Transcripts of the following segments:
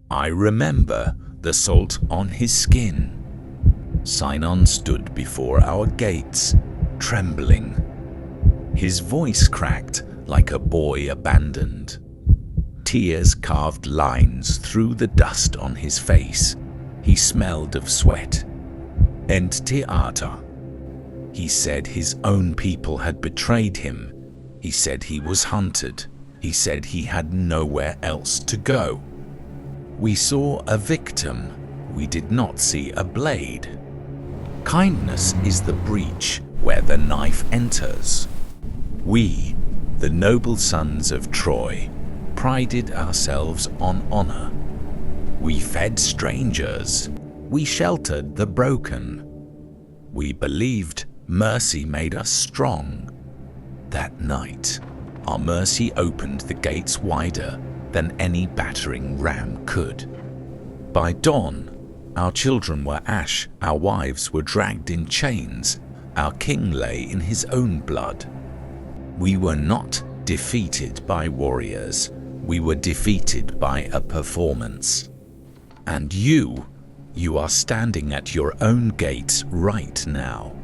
I remember the salt on his skin. Sinon stood before our gates, trembling. His voice cracked like a boy abandoned. Tears carved lines through the dust on his face. He smelled of sweat and theater. He said his own people had betrayed him. He said he was hunted. He said he had nowhere else to go. We saw a victim. We did not see a blade. Kindness is the breach where the knife enters. We, the noble sons of Troy, prided ourselves on honor. We fed strangers. We sheltered the broken. We believed mercy made us strong. That night, our mercy opened the gates wider than any battering ram could. By dawn, our children were ash, our wives were dragged in chains, our king lay in his own blood. We were not defeated by warriors, we were defeated by a performance. And you are standing at your own gates right now.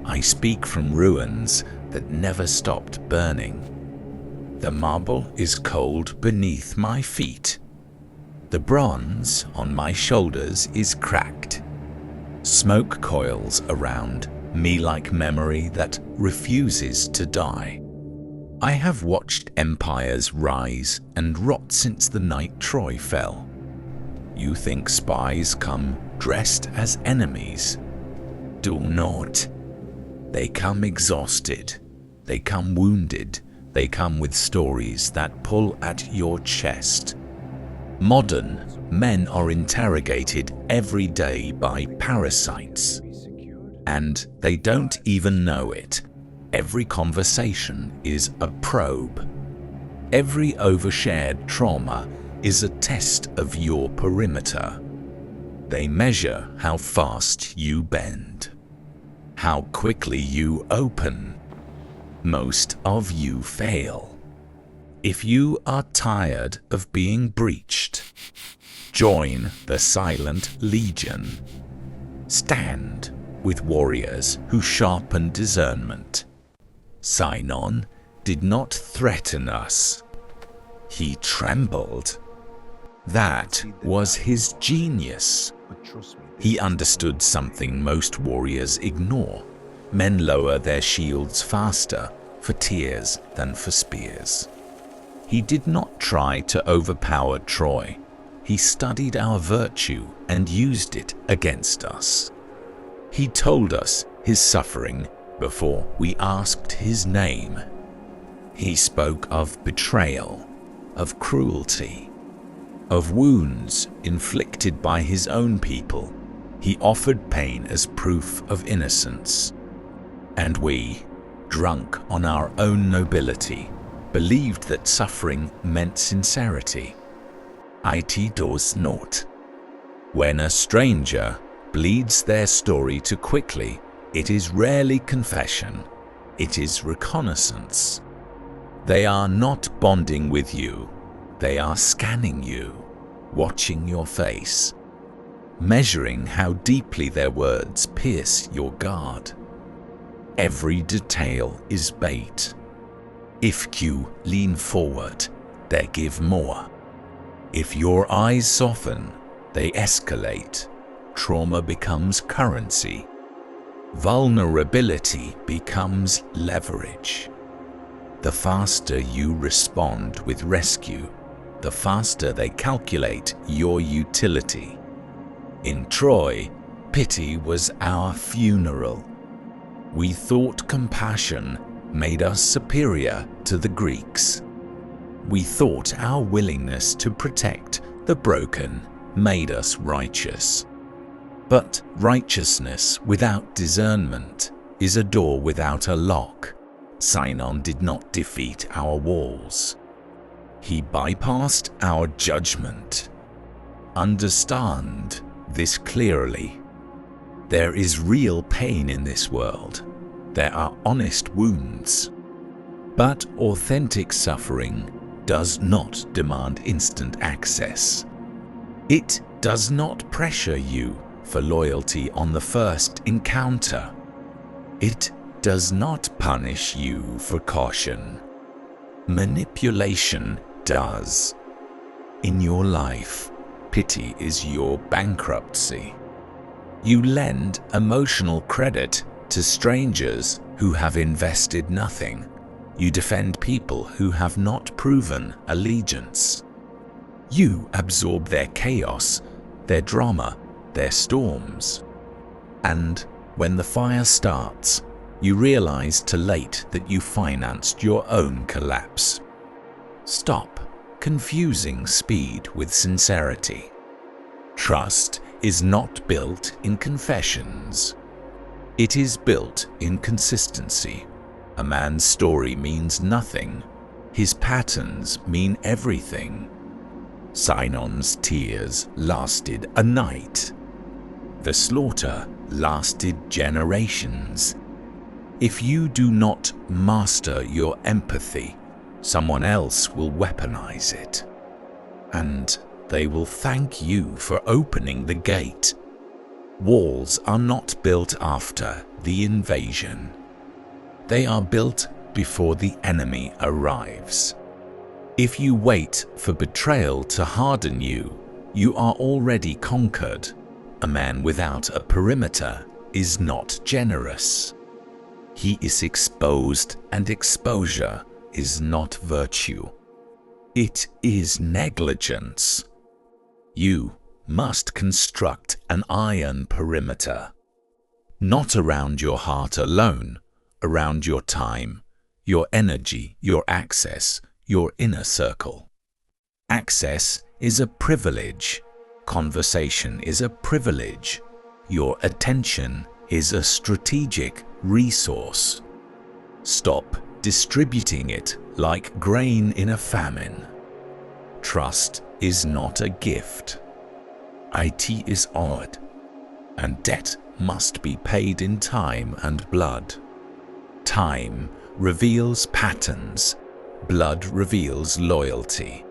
I speak from ruins that never stopped burning. The marble is cold beneath my feet. The bronze on my shoulders is cracked. Smoke coils around me like memory that refuses to die. I have watched empires rise and rot since the night Troy fell. You think spies come dressed as enemies? Do not. They come exhausted. They come wounded. They come with stories that pull at your chest. Modern men are interrogated every day by parasites, and they don't even know it. Every conversation is a probe. Every overshared trauma is a test of your perimeter. They measure how fast you bend, how quickly you open. Most of you fail. If you are tired of being breached, join the Silent Legion. Stand with warriors who sharpen discernment. Sinon did not threaten us. He trembled. That was his genius. He understood something most warriors ignore. Men lower their shields faster for tears than for spears. He did not try to overpower Troy. He studied our virtue and used it against us. He told us his suffering before we asked his name. He spoke of betrayal, of cruelty, of wounds inflicted by his own people. He offered pain as proof of innocence. And we, drunk on our own nobility, believed that suffering meant sincerity. It does not. When a stranger bleeds their story too quickly, it is rarely confession, it is reconnaissance. They are not bonding with you, they are scanning you, watching your face, measuring how deeply their words pierce your guard. Every detail is bait. If you lean forward, they give more. If your eyes soften, they escalate. Trauma becomes currency. Vulnerability becomes leverage. The faster you respond with rescue, the faster they calculate your utility. In Troy, pity was our funeral. We thought compassion made us superior to the Greeks. We thought our willingness to protect the broken made us righteous. But righteousness without discernment is a door without a lock. Sinon did not defeat our walls. He bypassed our judgment. Understand this clearly. There is real pain in this world. There are honest wounds. But authentic suffering does not demand instant access. It does not pressure you for loyalty on the first encounter. It does not punish you for caution. Manipulation does. In your life, pity is your bankruptcy. You lend emotional credit to strangers who have invested nothing. You defend people who have not proven allegiance. You absorb their chaos, their drama, their storms. And when the fire starts, you realize too late that you financed your own collapse. Stop confusing speed with sincerity. Trust is not built in confessions. It is built in consistency. A man's story means nothing. His patterns mean everything. Sinon's tears lasted a night. The slaughter lasted generations. If you do not master your empathy, someone else will weaponize it. And they will thank you for opening the gate. Walls are not built after the invasion. They are built before the enemy arrives. If you wait for betrayal to harden you, you are already conquered. A man without a perimeter is not generous. He is exposed, and exposure is not virtue. It is negligence. You must construct an iron perimeter, not around your heart alone, around your time, your energy, your access, your inner circle. Access is a privilege. Conversation is a privilege. Your attention is a strategic resource. Stop distributing it like grain in a famine. Trust is not a gift. IT is audit, and debt must be paid in time and blood. Time reveals patterns. Blood reveals loyalty.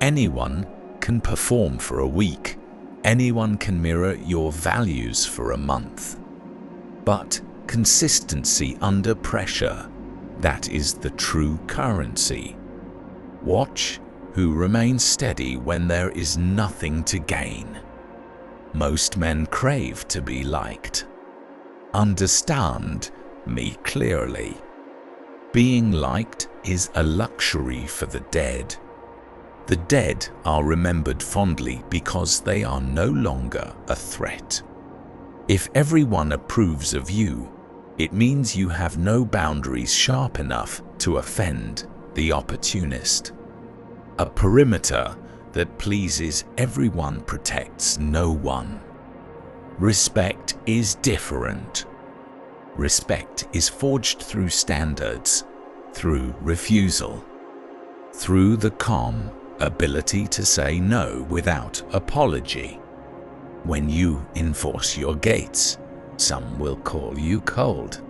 Anyone can perform for a week. Anyone can mirror your values for a month. But consistency under pressure, that is the true currency. Watch who remains steady when there is nothing to gain. Most men crave to be liked. Understand me clearly. Being liked is a luxury for the dead. The dead are remembered fondly because they are no longer a threat. If everyone approves of you, it means you have no boundaries sharp enough to offend the opportunist. A perimeter that pleases everyone protects no one. Respect is different. Respect is forged through standards, through refusal, through the calm ability to say no without apology. When you enforce your gates, some will call you cold.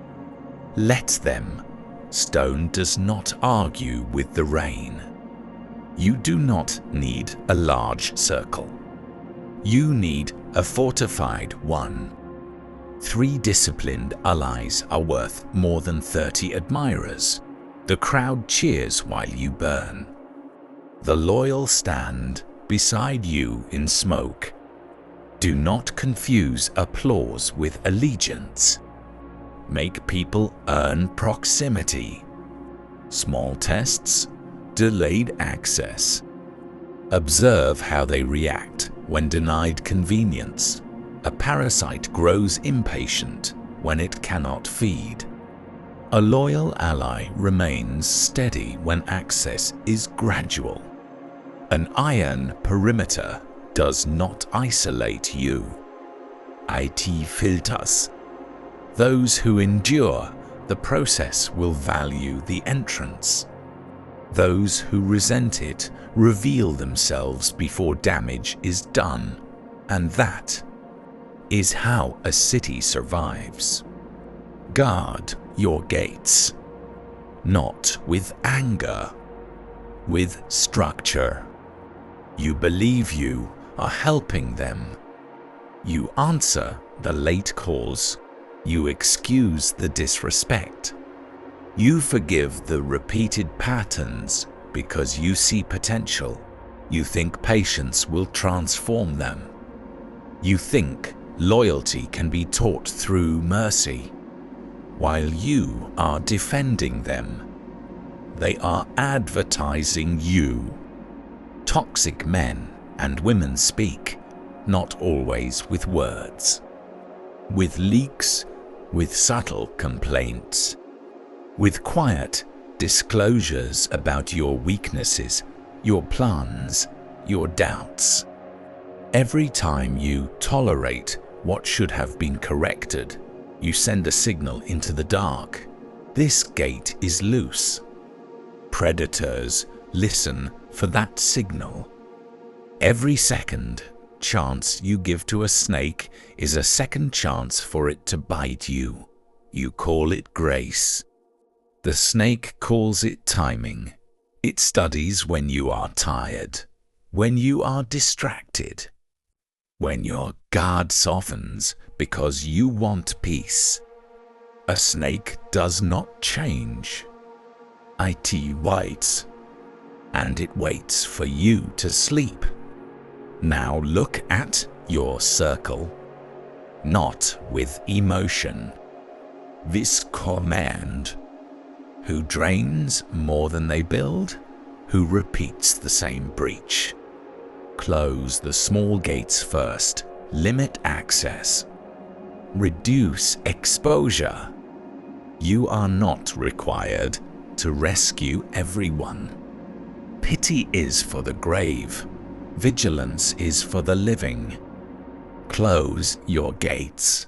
Let them. Stone does not argue with the rain. You do not need a large circle. You need a fortified one. 3 disciplined allies are worth more than 30 admirers. The crowd cheers while you burn. The loyal stand beside you in smoke. Do not confuse applause with allegiance. Make people earn proximity. Small tests, delayed access. Observe how they react when denied convenience. A parasite grows impatient when it cannot feed. A loyal ally remains steady when access is gradual. An iron perimeter does not isolate you. IT filters. Those who endure the process will value the entrance. Those who resent it reveal themselves before damage is done, and that is how a city survives. Guard your gates, not with anger, with structure. You believe you are helping them. You answer the late calls. You excuse the disrespect. You forgive the repeated patterns because you see potential. You think patience will transform them. You think loyalty can be taught through mercy. While you are defending them, they are advertising you. Toxic men and women speak, not always with words. With leaks, with subtle complaints, with quiet disclosures about your weaknesses, your plans, your doubts. Every time you tolerate what should have been corrected, you send a signal into the dark. This gate is loose. Predators listen for that signal. Every second chance you give to a snake is a second chance for it to bite you. You call it grace. The snake calls it timing. It studies when you are tired, when you are distracted, when your guard softens because you want peace. A snake does not change. It waits, and it waits for you to sleep. Now look at your circle, not with emotion. This command. Who drains more than they build? Who repeats the same breach? Close the small gates first. Limit access. Reduce exposure. You are not required to rescue everyone. Pity is for the grave. Vigilance is for the living. Close your gates.